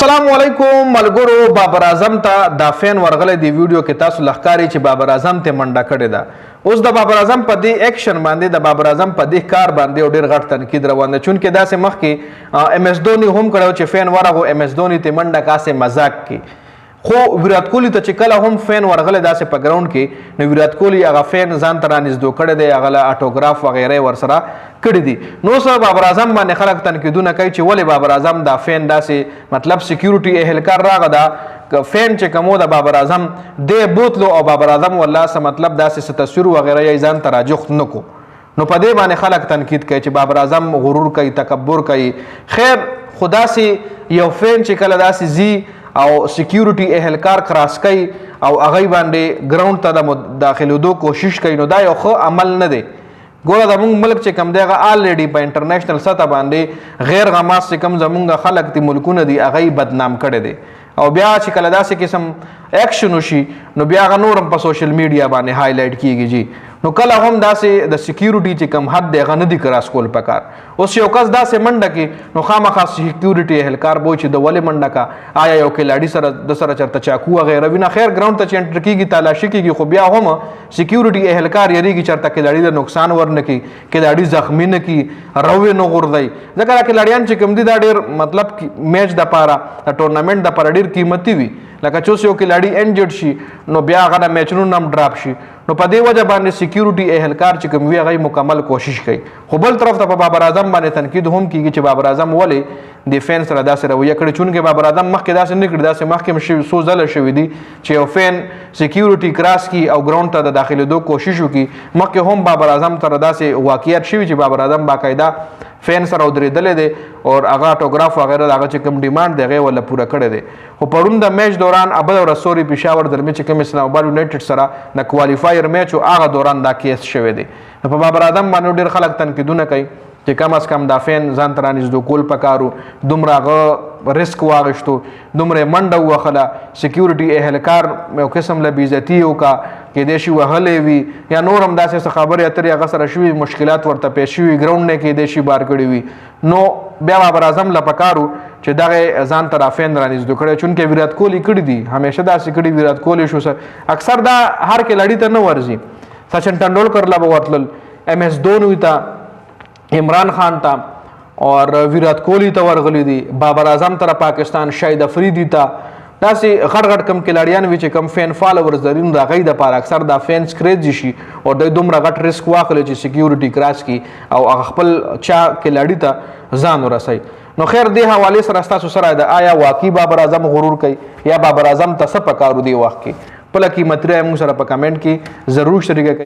السلام علیکم ملګرو. بابر اعظم ته دا فین ورغلی دی ویډیو کې تاسو لخکاری چې بابر اعظم ته منډه کړې ده. اوس د بابر اعظم په دې اکشن باندې د بابر اعظم په دې کار باندې ډېر غټ تنقید روان دی، چونکې داسې مخکې ام اس دھوني هم کړی چې فین ورغو ام اس دھوني ته منډه کاسې مذاق کې، خو ویرات کوهلی ته چې کله هم فین ورغلی داسې په ګراوند کې نو ویرات کوهلی هغه فین ځان ته رانږدې کړی دی، هغه له اټوګراف وغیره ورسره کړي دي. نو سره بابر اعظم باندې خلک تنقیدونه کوي چې ولې بابر اعظم دا فین داسې مطلب سکیورټي اهلکار راغه دا فین چې کومو د بابر اعظم دی بوتلو او بابر اعظم والله څه مطلب داسې تصویر وغیره یې ځان ته راجوخت نه کو. نو په دې باندې خلک تنقید کوي چې بابر اعظم غرور کوي، تکبر کوي. خیر خدا سي یو فین چې کله داسې زی او سکیورټي اهلکار کراس کوي او هغه باندې ګراوند ته د داخلېدو کوشش کوي، نو دا یو ښه عمل نه دی. ګوره زمونږ ملک چې کم دی هغه آلریډي په انټرنیشنل سطح باندې غیر غماس چې کم زمونږ خلک دي ملکونه دي هغه یې بدنام کړی دی، او بیا چې کله داسې قسم اکشن وشي نو بیا هغه نور هم په سوشل میډیا باندې هایلایټ کیږي جی. نو کله هم داسې د سکیورټي چې کم حد دی هغه نه دي کراس کول پکار. اوس یو کس داسې منډه کې نو خامخا سکیورټي اهلکار بوي چې د ولې منډه کا، آیا یو کلاډي سره د سره چرته چاکو وغیره وینه. خیر ګراوند ته چې انټر کیږي تالاشي کیږي، خو بیا هم سکیورټي اهلکار یریږي چرته کلاډي له نقصان ورنه کی، کلاډي زخمی نه کی، روي نه غورځي. ځکه کلاډیان چې کم دي دا ډېر مطلب میچ د پاره د ټورنمنټ د پاره ډېر قیمتي وي، لکه چې یو کلاډي انجرډ شي نو بیا هغه د میچونو هم ډراپ شي. نو په دې وجه باندې سکیورټي اهلکار چې کوم وی هغه مکمل کوشش کوي. خو بل طرف ته په بابر اعظم باندې تنقید هم کیږي چې بابر اعظم ولې د فین سره داسې رویه کړې، چونکې بابر اعظم مخکې داسې نه کړي، داسې مخکې څو ځله شوي دي چې یو فین سکیورټي کراس کی او ګراوند ته د داخلېدو کوشش وکړي. مخکې هم بابر اعظم سره داسې واقعیت شوي چې بابر اعظم باقاعده فین سره ودرېدلی دی او هغه اټوګراف وغیره د هغه چې کوم ډیمانډ دی هغې وله پوره کړی دی. خو پرون د میچ دوران ابل او رسوري پېښور درمي چې کوم اسلام آباد یونایټډ سره د کوالفایر میچ او هغه دوران دا کیس شوی دی. په بابر اعظم باندې ډېر خلک تنقیدونه کوي چې کم از کم دا فین ځان ته رانږدې کول پکارو، دومره هغه ریسک واغشتو، دومره منډه ووهله، سکیورټي اهلکار یو قسم له بېعزتي وکړه، کیدای شي وهلی وي یا نور هم داسې څه خبرې اترې هغه سره شوي، مشکلات ورته پیښ شوي، ګراوند نه کیدای شي بار کړي وي. نو بیا بابر اعظم له پکارو چې دغه ځان ته را فین رانږدې کړی، چونکې ویرات کوهلی کړي دي، همیشه داسې کړي. ویرات کوهلی شو اکثر دا هر کلاډي ته نه ورځي، سچن ټنډولکر له به ورتلل، ام اس دھوني ته، عمران خان ته اور ویرات کوهلی ته ورغلی دي، بابر اعظم ته پاکستان شاهد افریدي ته، داسې غټ غټ کم کلاډیان وي چې کم فین فالوورز لري، د هغوی دپاره اکثر دا فین سکریچ شي او دوی دومره غټ ریسک واخلي چې سکیورټي کراس کړي او هغه خپل چا کلاډي ته ځان ورسوي. نو خیر دې حوالې سره ستاسو سره د آیا واقعي بابر اعظم غرور کوي یا بابر اعظم ته څه پکارو دی وخت کې؟ خپله قیمتي رایه موږ سره په کمنټ کې ضرور شریکه کوئ.